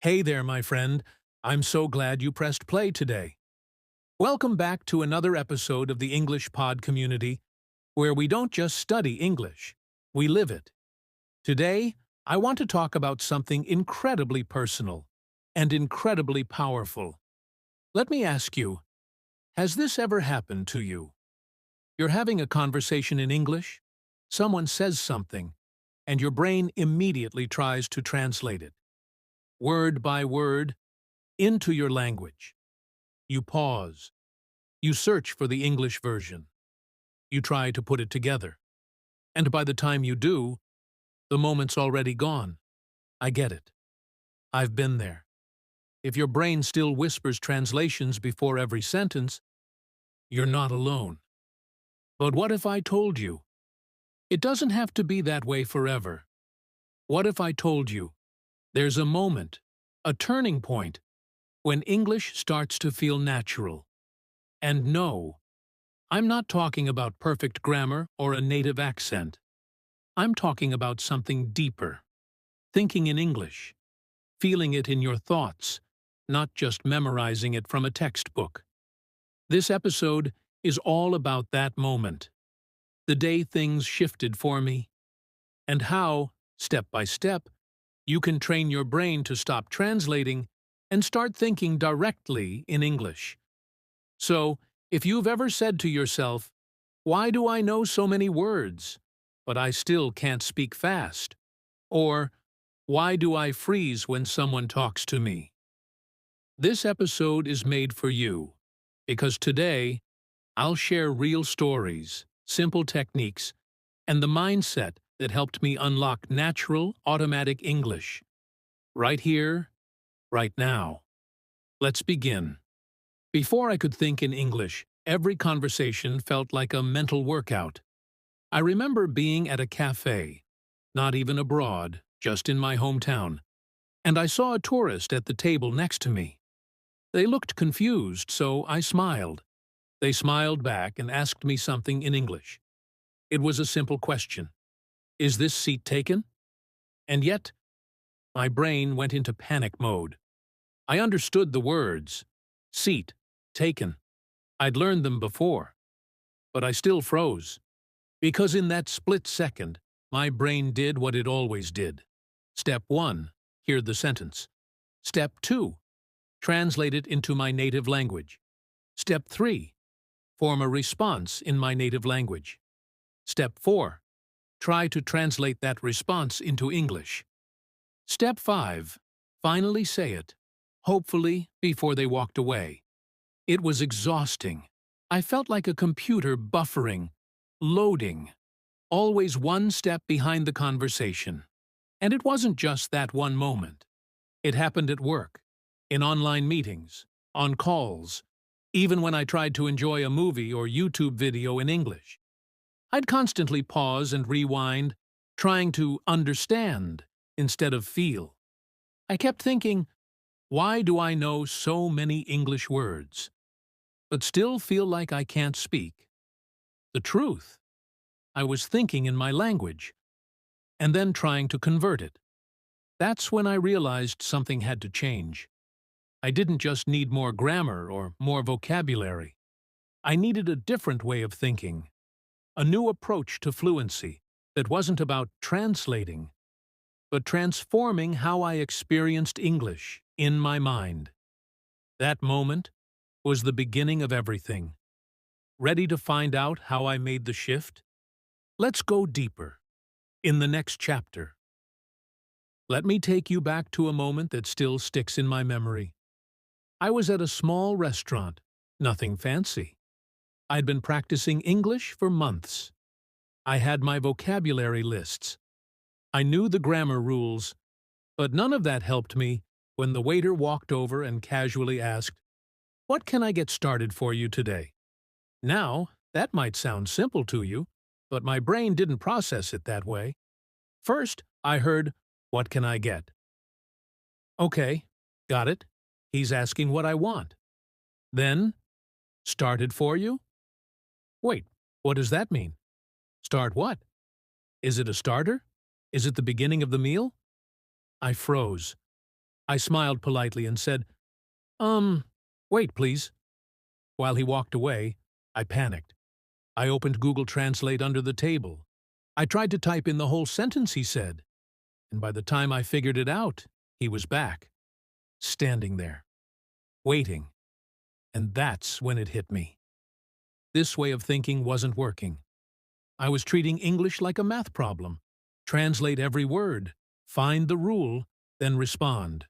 Hey there, my friend. I'm so glad you pressed play today. Welcome back to another episode of the English Pod community, where we don't just study English, we live it. Today, I want to talk about something incredibly personal and incredibly powerful. Let me ask you, has this ever happened to you? You're having a conversation in English, someone says something, and your brain immediately tries to translate it, word by word, into your language. You pause. You search for the English version. You try to put it together. And by the time you do, the moment's already gone. I get it. I've been there. If your brain still whispers translations before every sentence, you're not alone. But what if I told you? It doesn't have to be that way forever. What if I told you there's a moment, a turning point, when English starts to feel natural? And no, I'm not talking about perfect grammar or a native accent. I'm talking about something deeper. Thinking in English. Feeling it in your thoughts, not just memorizing it from a textbook. This episode is all about that moment. The day things shifted for me. And how, step by step, you can train your brain to stop translating and start thinking directly in English. So, if you've ever said to yourself, "Why do I know so many words, but I still can't speak fast?" Or, "Why do I freeze when someone talks to me?" This episode is made for you, because today I'll share real stories, simple techniques, and the mindset that helped me unlock natural, automatic English. Right here, right now. Let's begin. Before I could think in English, every conversation felt like a mental workout. I remember being at a cafe, not even abroad, just in my hometown, and I saw a tourist at the table next to me. They looked confused, so I smiled. They smiled back and asked me something in English. It was a simple question. Is this seat taken? And yet, my brain went into panic mode. I understood the words. Seat, taken. I'd learned them before. But I still froze. Because in that split second, my brain did what it always did. Step 1. Hear the sentence. Step 2. Translate it into my native language. Step 3. Form a response in my native language. Step 4. Try to translate that response into English. Step 5. Finally say it, hopefully before they walked away. It was exhausting. I felt like a computer buffering, loading, always one step behind the conversation. And it wasn't just that one moment. It happened at work, in online meetings, on calls, even when I tried to enjoy a movie or YouTube video in English. I'd constantly pause and rewind, trying to understand instead of feel. I kept thinking, why do I know so many English words, but still feel like I can't speak? The truth, I was thinking in my language, and then trying to convert it. That's when I realized something had to change. I didn't just need more grammar or more vocabulary. I needed a different way of thinking, a new approach to fluency that wasn't about translating, but transforming how I experienced English in my mind. That moment was the beginning of everything. Ready to find out how I made the shift? Let's go deeper. In the next chapter, let me take you back to a moment that still sticks in my memory. I was at a small restaurant, nothing fancy. I'd been practicing English for months. I had my vocabulary lists. I knew the grammar rules, but none of that helped me when the waiter walked over and casually asked, "What can I get started for you today?" Now, that might sound simple to you, but my brain didn't process it that way. First, I heard, "What can I get?" Okay, got it. He's asking what I want. Then, "Started for you?" Wait, what does that mean? Start what? Is it a starter? Is it the beginning of the meal? I froze. I smiled politely and said, wait, please. While he walked away, I panicked. I opened Google Translate under the table. I tried to type in the whole sentence he said, and by the time I figured it out, he was back, standing there, waiting. And that's when it hit me. This way of thinking wasn't working. I was treating English like a math problem. Translate every word, find the rule, then respond.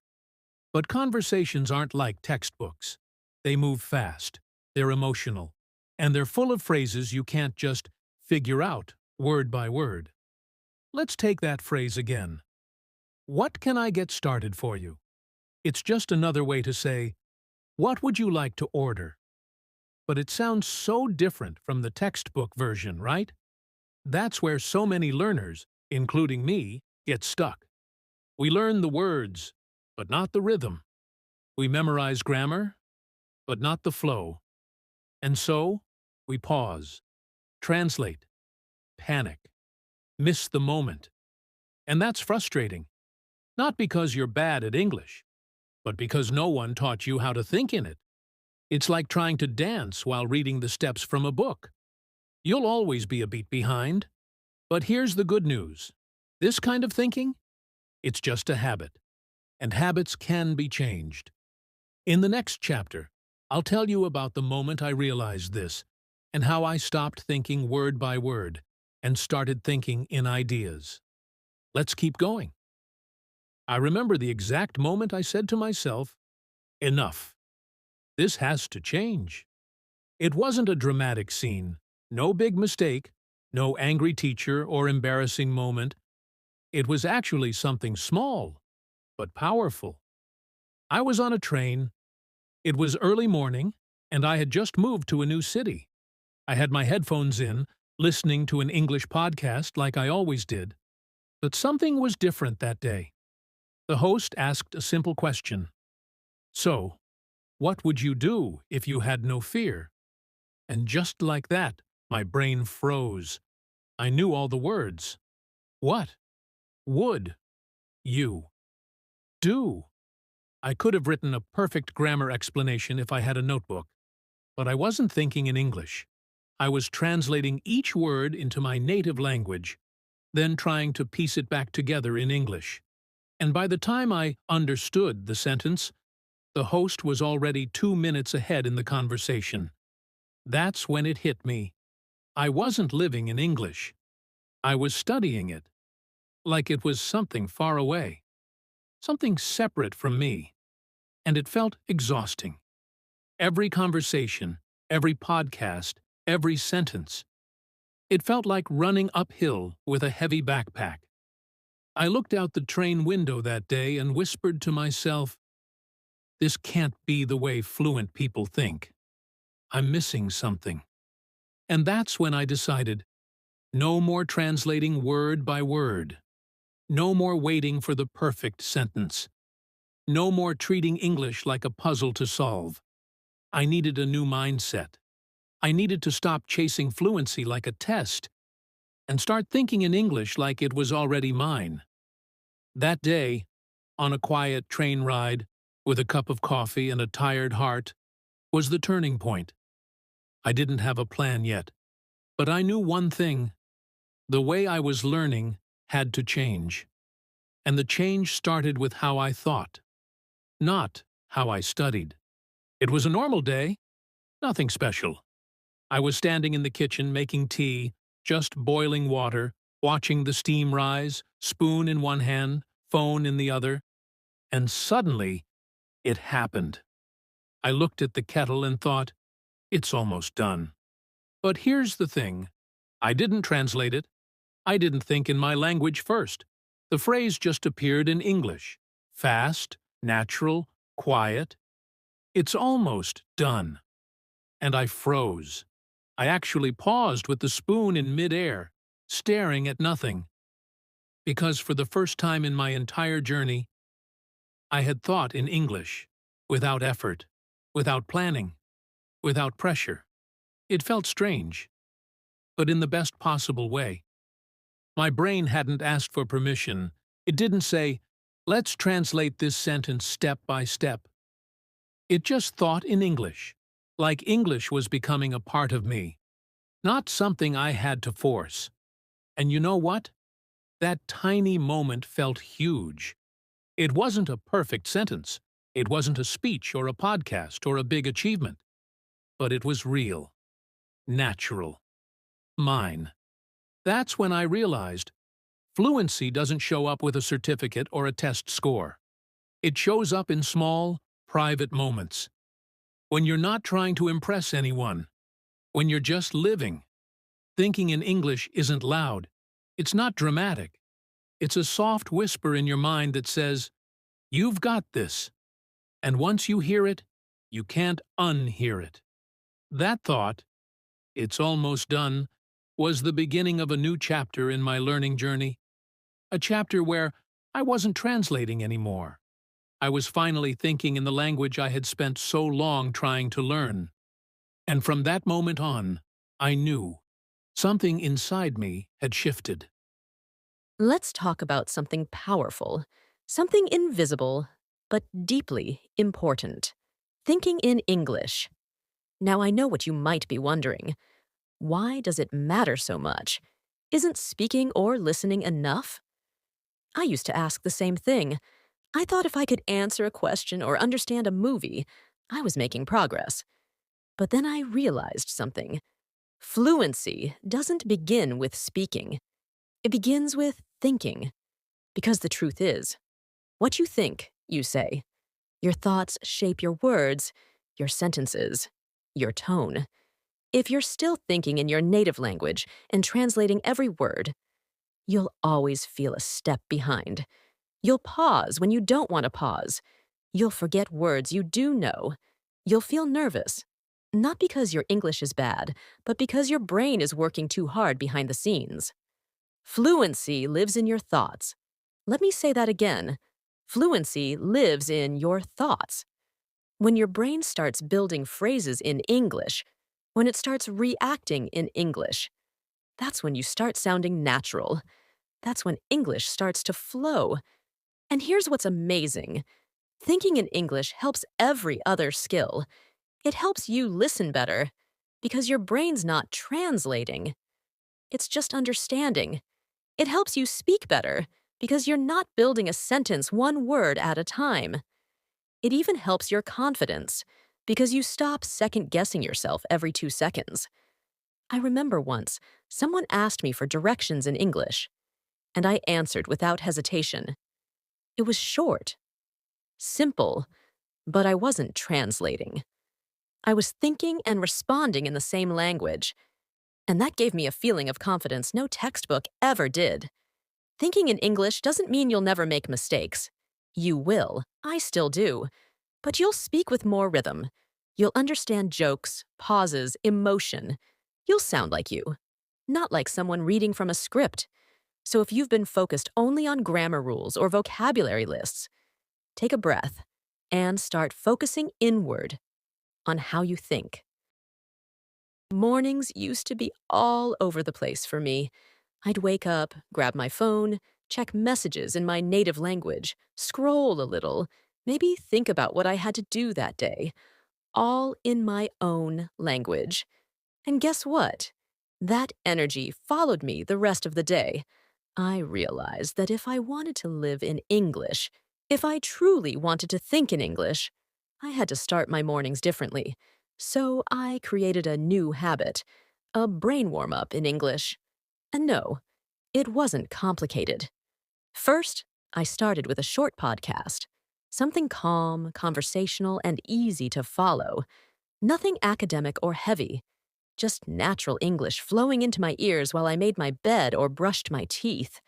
But conversations aren't like textbooks. They move fast, they're emotional, and they're full of phrases you can't just figure out word by word. Let's take that phrase again. What can I get started for you? It's just another way to say, what would you like to order? But it sounds so different from the textbook version, right? That's where so many learners, including me, get stuck. We learn the words, but not the rhythm. We memorize grammar, but not the flow. And so, we pause, translate, panic, miss the moment. And that's frustrating. Not because you're bad at English, but because no one taught you how to think in it. It's like trying to dance while reading the steps from a book. You'll always be a beat behind. But here's the good news. This kind of thinking? It's just a habit. And habits can be changed. In the next chapter, I'll tell you about the moment I realized this and how I stopped thinking word by word and started thinking in ideas. Let's keep going. I remember the exact moment I said to myself, enough. This has to change. It wasn't a dramatic scene, no big mistake, no angry teacher or embarrassing moment. It was actually something small, but powerful. I was on a train. It was early morning, and I had just moved to a new city. I had my headphones in, listening to an English podcast like I always did. But something was different that day. The host asked a simple question. So, what would you do if you had no fear? And just like that, my brain froze. I knew all the words. What? Would. You. Do. I could have written a perfect grammar explanation if I had a notebook. But I wasn't thinking in English. I was translating each word into my native language, then trying to piece it back together in English. And by the time I understood the sentence, the host was already 2 minutes ahead in the conversation. That's when it hit me. I wasn't living in English. I was studying it, like it was something far away, something separate from me. And it felt exhausting. Every conversation, every podcast, every sentence. It felt like running uphill with a heavy backpack. I looked out the train window that day and whispered to myself, this can't be the way fluent people think. I'm missing something. And that's when I decided, no more translating word by word. No more waiting for the perfect sentence. No more treating English like a puzzle to solve. I needed a new mindset. I needed to stop chasing fluency like a test and start thinking in English like it was already mine. That day, on a quiet train ride, with a cup of coffee and a tired heart, was the turning point. I didn't have a plan yet, but I knew one thing. The way I was learning had to change. And the change started with how I thought, not how I studied. It was a normal day, nothing special. I was standing in the kitchen making tea, just boiling water, watching the steam rise, spoon in one hand, phone in the other, and suddenly it happened. I looked at the kettle and thought, it's almost done. But here's the thing. I didn't translate it. I didn't think in my language first. The phrase just appeared in English. Fast, natural, quiet. It's almost done. And I froze. I actually paused with the spoon in midair, staring at nothing. Because for the first time in my entire journey, I had thought in English, without effort, without planning, without pressure. It felt strange, but in the best possible way. My brain hadn't asked for permission. It didn't say, Let's translate this sentence step by step. It just thought in English, like English was becoming a part of me, not something I had to force. And you know what? That tiny moment felt huge. It wasn't a perfect sentence. It wasn't a speech or a podcast or a big achievement. But it was real, natural, mine. That's when I realized fluency doesn't show up with a certificate or a test score. It shows up in small, private moments. When you're not trying to impress anyone. When you're just living. Thinking in English isn't loud. It's not dramatic. It's a soft whisper in your mind that says, "You've got this." And once you hear it, you can't unhear it. That thought, "It's almost done," was the beginning of a new chapter in my learning journey. A chapter where I wasn't translating anymore. I was finally thinking in the language I had spent so long trying to learn. And from that moment on, I knew something inside me had shifted. Let's talk about something powerful, something invisible, but deeply important. Thinking in English. Now, I know what you might be wondering. Why does it matter so much? Isn't speaking or listening enough? I used to ask the same thing. I thought if I could answer a question or understand a movie, I was making progress. But then I realized something. Fluency doesn't begin with speaking. It begins with thinking. Because the truth is, what you think, you say. Your thoughts shape your words, your sentences, your tone. If you're still thinking in your native language and translating every word, you'll always feel a step behind. You'll pause when you don't want to pause. You'll forget words you do know. You'll feel nervous. Not because your English is bad, but because your brain is working too hard behind the scenes. Fluency lives in your thoughts. Let me say that again. Fluency lives in your thoughts. When your brain starts building phrases in English, when it starts reacting in English, that's when you start sounding natural. That's when English starts to flow. And here's what's amazing. Thinking in English helps every other skill. It helps you listen better because your brain's not translating. It's just understanding. It helps you speak better because you're not building a sentence one word at a time. It even helps your confidence because you stop second-guessing yourself every 2 seconds. I remember once, someone asked me for directions in English, and I answered without hesitation. It was short, simple, but I wasn't translating. I was thinking and responding in the same language, and that gave me a feeling of confidence no textbook ever did. Thinking in English doesn't mean you'll never make mistakes. You will. I still do. But you'll speak with more rhythm. You'll understand jokes, pauses, emotion. You'll sound like you, not like someone reading from a script. So if you've been focused only on grammar rules or vocabulary lists, take a breath and start focusing inward on how you think. Mornings used to be all over the place for me. I'd wake up, grab my phone, check messages in my native language, scroll a little, maybe think about what I had to do that day, all in my own language. And guess what? That energy followed me the rest of the day. I realized that if I wanted to live in English, if I truly wanted to think in English, I had to start my mornings differently. So I created a new habit, a brain warm-up in English. And no, it wasn't complicated. First, I started with a short podcast, something calm, conversational, and easy to follow. Nothing academic or heavy, just natural English flowing into my ears while I made my bed or brushed my teeth.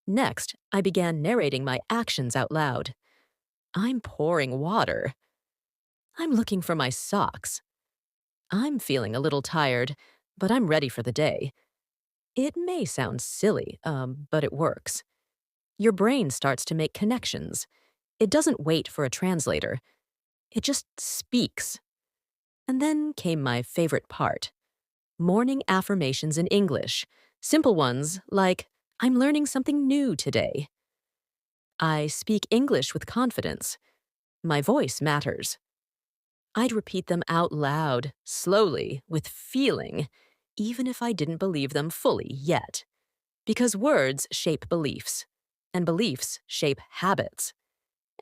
Next, I began narrating my actions out loud. I'm pouring water. I'm looking for my socks. I'm feeling a little tired, but I'm ready for the day. It may sound silly, but it works. Your brain starts to make connections. It doesn't wait for a translator. It just speaks. And then came my favorite part. Morning affirmations in English. Simple ones like, I'm learning something new today. I speak English with confidence. My voice matters. I'd repeat them out loud, slowly, with feeling, even if I didn't believe them fully yet. Because words shape beliefs, and beliefs shape habits.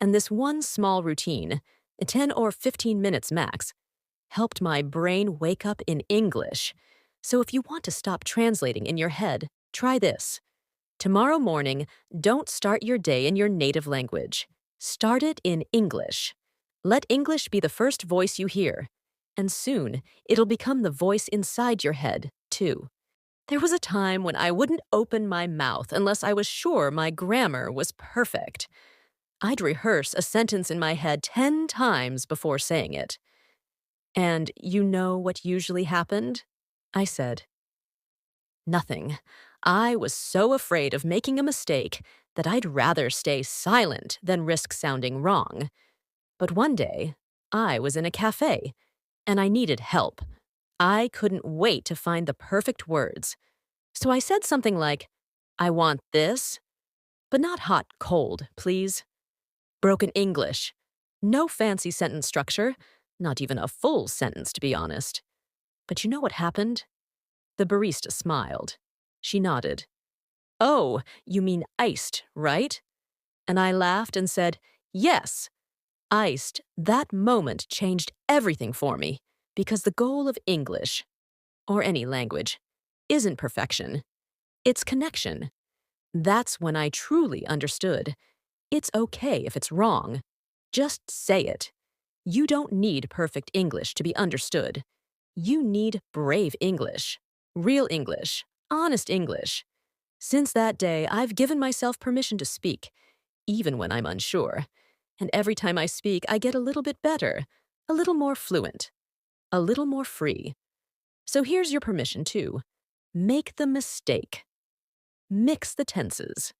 And this one small routine, 10 or 15 minutes max, helped my brain wake up in English. So if you want to stop translating in your head, try this. Tomorrow morning, don't start your day in your native language. Start it in English. Let English be the first voice you hear. And soon, it'll become the voice inside your head, too. There was a time when I wouldn't open my mouth unless I was sure my grammar was perfect. I'd rehearse a sentence in my head 10 times before saying it. And you know what usually happened? I said, nothing. I was so afraid of making a mistake that I'd rather stay silent than risk sounding wrong. But one day, I was in a cafe, and I needed help. I couldn't wait to find the perfect words. So I said something like, I want this, but not hot cold, please. Broken English. No fancy sentence structure, not even a full sentence to be honest. But you know what happened? The barista smiled. She nodded. Oh, you mean iced, right? And I laughed and said, yes, iced. That moment changed everything for me because the goal of English, or any language, isn't perfection. It's connection. That's when I truly understood. It's okay if it's wrong. Just say it. You don't need perfect English to be understood. You need brave English, real English, honest English. Since that day, I've given myself permission to speak, even when I'm unsure. And every time I speak, I get a little bit better, a little more fluent, a little more free. So here's your permission too. Make the mistake. Mix the tenses.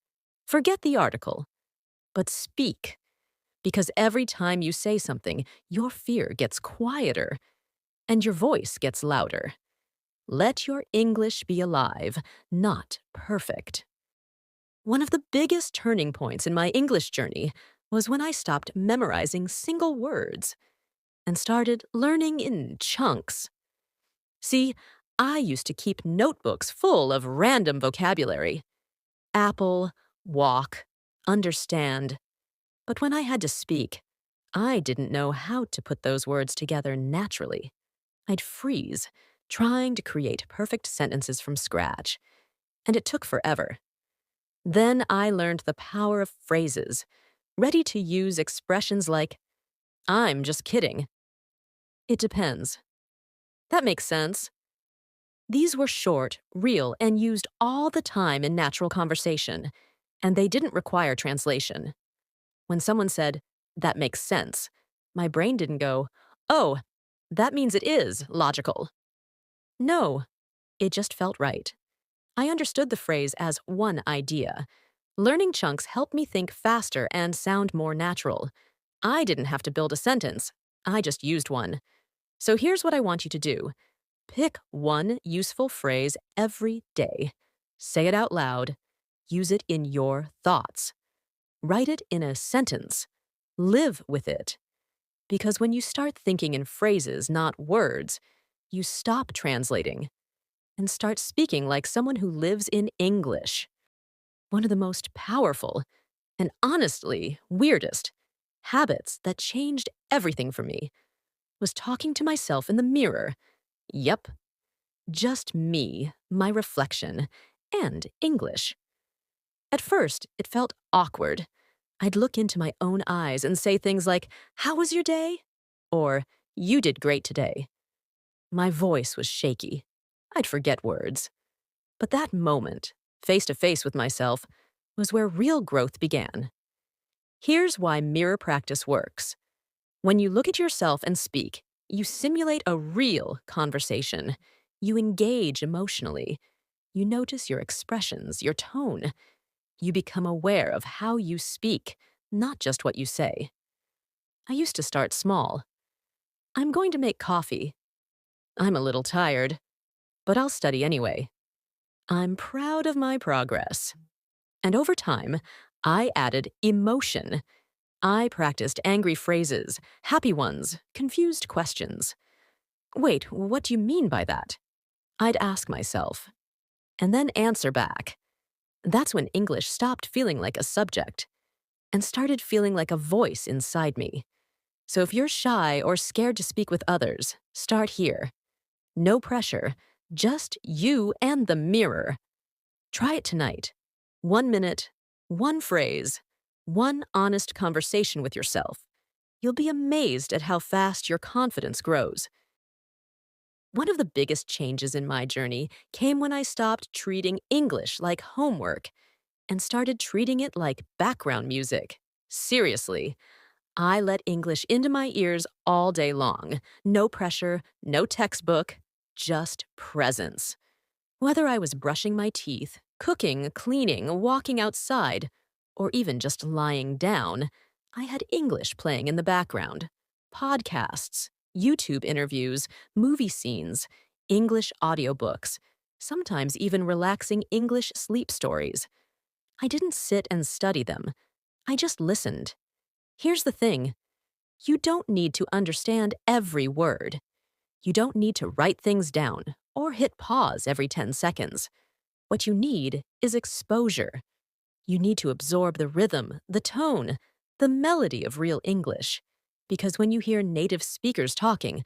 Forget the article, but speak. Because every time you say something, your fear gets quieter and your voice gets louder. Let your English be alive, not perfect. One of the biggest turning points in my English journey was when I stopped memorizing single words and started learning in chunks. See, I used to keep notebooks full of random vocabulary. Apple, walk, understand. But when I had to speak, I didn't know how to put those words together naturally. I'd freeze, trying to create perfect sentences from scratch, and it took forever. Then I learned the power of phrases, ready to use expressions like, I'm just kidding. It depends. That makes sense. These were short, real, and used all the time in natural conversation, and they didn't require translation. When someone said, that makes sense, my brain didn't go, oh, that means it is logical. No, it just felt right. I understood the phrase as one idea. Learning chunks helped me think faster and sound more natural. I didn't have to build a sentence. I just used one. So here's what I want you to do. Pick one useful phrase every day. Say it out loud. Use it in your thoughts. Write it in a sentence. Live with it. Because when you start thinking in phrases, not words, you stop translating and start speaking like someone who lives in English. One of the most powerful and honestly weirdest habits that changed everything for me was talking to myself in the mirror. Yep, just me, my reflection, and English. At first, it felt awkward. I'd look into my own eyes and say things like, how was your day? Or, you did great today. My voice was shaky. I'd forget words. But that moment, face to face with myself, was where real growth began. Here's why mirror practice works. When you look at yourself and speak, you simulate a real conversation. You engage emotionally. You notice your expressions, your tone. You become aware of how you speak, not just what you say. I used to start small. I'm going to make coffee. I'm a little tired, but I'll study anyway. I'm proud of my progress. And over time, I added emotion. I practiced angry phrases, happy ones, confused questions. Wait, what do you mean by that? I'd ask myself, and then answer back. That's when English stopped feeling like a subject and started feeling like a voice inside me. So if you're shy or scared to speak with others, start here. No pressure, just you and the mirror. Try it tonight. 1 minute, one phrase, one honest conversation with yourself. You'll be amazed at how fast your confidence grows. One of the biggest changes in my journey came when I stopped treating English like homework and started treating it like background music. Seriously, I let English into my ears all day long. No pressure, no textbook, just presence. Whether I was brushing my teeth, cooking, cleaning, walking outside, or even just lying down, I had English playing in the background. Podcasts, YouTube interviews, movie scenes, English audiobooks, sometimes even relaxing English sleep stories. I didn't sit and study them. I just listened. Here's the thing. You don't need to understand every word. You don't need to write things down or hit pause every 10 seconds. What you need is exposure. You need to absorb the rhythm, the tone, the melody of real English. Because when you hear native speakers talking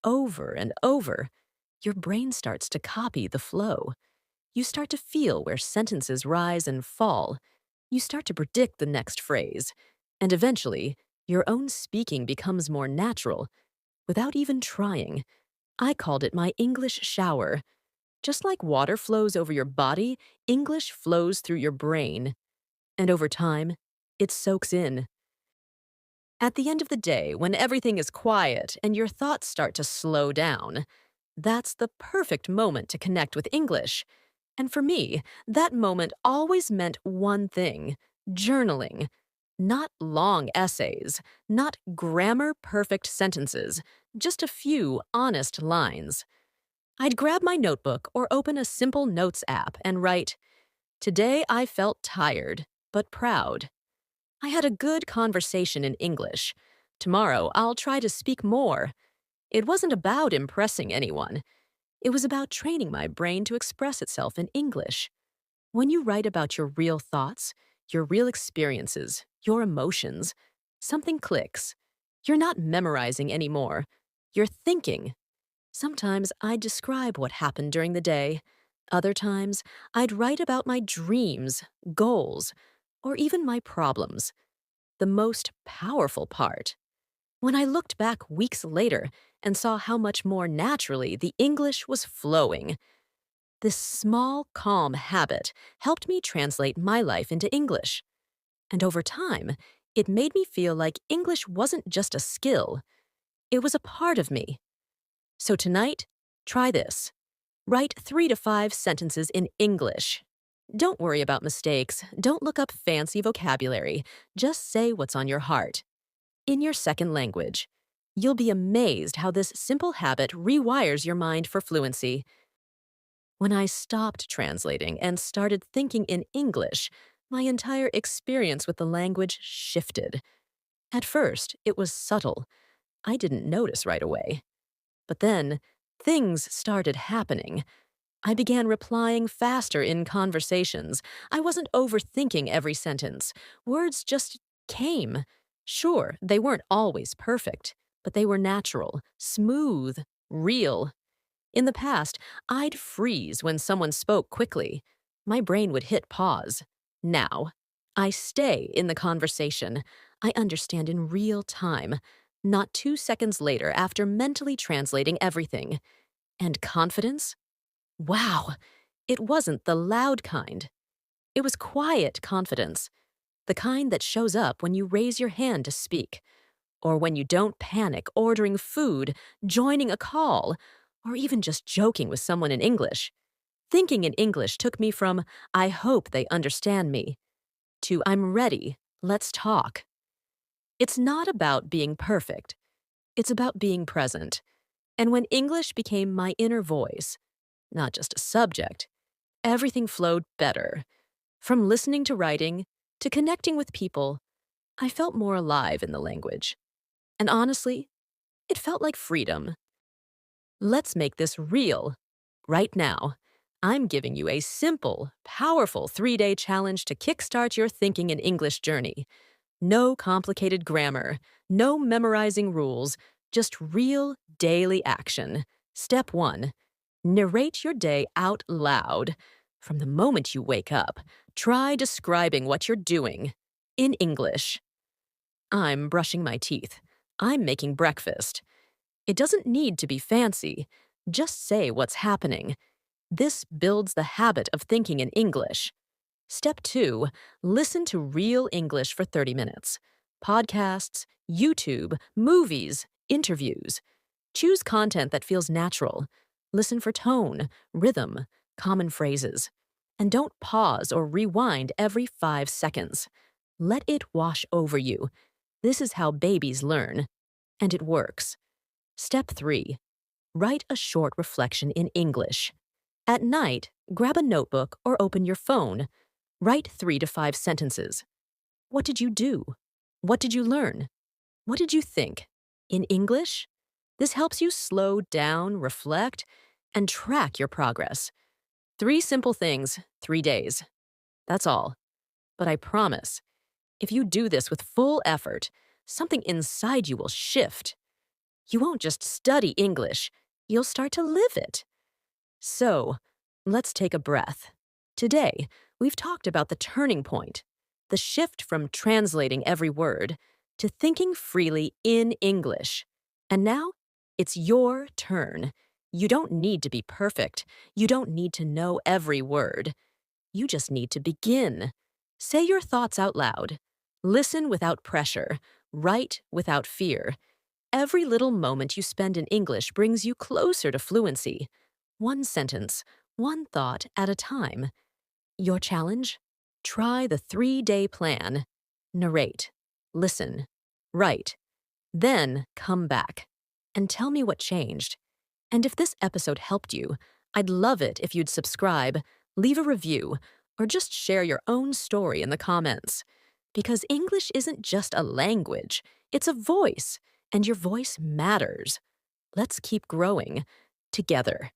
over and over, your brain starts to copy the flow. You start to feel where sentences rise and fall. You start to predict the next phrase. And eventually, your own speaking becomes more natural without even trying. I called it my English shower. Just like water flows over your body, English flows through your brain. And over time, it soaks in. At the end of the day, when everything is quiet and your thoughts start to slow down, that's the perfect moment to connect with English. And for me, that moment always meant one thing: journaling. Not long essays, not grammar-perfect sentences, just a few honest lines. I'd grab my notebook or open a simple notes app and write, "Today I felt tired, but proud. I had a good conversation in English. Tomorrow I'll try to speak more." It wasn't about impressing anyone. It was about training my brain to express itself in English. When you write about your real thoughts, your real experiences, your emotions, something clicks. You're not memorizing anymore. You're thinking. Sometimes I'd describe what happened during the day. Other times, I'd write about my dreams, goals, or even my problems. The most powerful part. When I looked back weeks later and saw how much more naturally the English was flowing, this small, calm habit helped me translate my life into English. And over time, it made me feel like English wasn't just a skill, it was a part of me. So tonight, try this. Write 3 to 5 sentences in English. Don't worry about mistakes. Don't look up fancy vocabulary. Just say what's on your heart. In your second language. You'll be amazed how this simple habit rewires your mind for fluency. When I stopped translating and started thinking in English, my entire experience with the language shifted. At first, it was subtle. I didn't notice right away. But then, things started happening. I began replying faster in conversations. I wasn't overthinking every sentence. Words just came. Sure, they weren't always perfect, but they were natural, smooth, real. In the past, I'd freeze when someone spoke quickly. My brain would hit pause. Now, I stay in the conversation. I understand in real time, not 2 seconds later after mentally translating everything. And confidence? Wow, it wasn't the loud kind. It was quiet confidence, the kind that shows up when you raise your hand to speak, or when you don't panic ordering food, joining a call, or even just joking with someone in English. Thinking in English took me from, "I hope they understand me," to, "I'm ready, let's talk." It's not about being perfect. It's about being present. And when English became my inner voice, not just a subject, everything flowed better. From listening to writing, to connecting with people, I felt more alive in the language. And honestly, it felt like freedom. Let's make this real. Right now, I'm giving you a simple, powerful 3-day challenge to kickstart your thinking in English journey. No complicated grammar, no memorizing rules, just real daily action. Step 1. Narrate your day out loud. From the moment you wake up, try describing what you're doing in English. I'm brushing my teeth. I'm making breakfast. It doesn't need to be fancy. Just say what's happening. This builds the habit of thinking in English. Step 2. Listen to real English for 30 minutes. Podcasts, YouTube, movies, interviews. Choose content that feels natural. Listen for tone, rhythm, common phrases. And don't pause or rewind every 5 seconds. Let it wash over you. This is how babies learn. And it works. Step 3. Write a short reflection in English. At night, grab a notebook or open your phone. Write 3 to 5 sentences. What did you do? What did you learn? What did you think? In English? This helps you slow down, reflect, and track your progress. 3 simple things, 3 days. That's all. But I promise, if you do this with full effort, something inside you will shift. You won't just study English, you'll start to live it. So, let's take a breath. Today, we've talked about the turning point, the shift from translating every word to thinking freely in English. And now, it's your turn. You don't need to be perfect. You don't need to know every word. You just need to begin. Say your thoughts out loud. Listen without pressure. Write without fear. Every little moment you spend in English brings you closer to fluency. One sentence, one thought at a time. Your challenge? Try the 3-day plan. Narrate, listen, write. Then come back and tell me what changed. And if this episode helped you, I'd love it if you'd subscribe, leave a review, or just share your own story in the comments. Because English isn't just a language, it's a voice, and your voice matters. Let's keep growing together.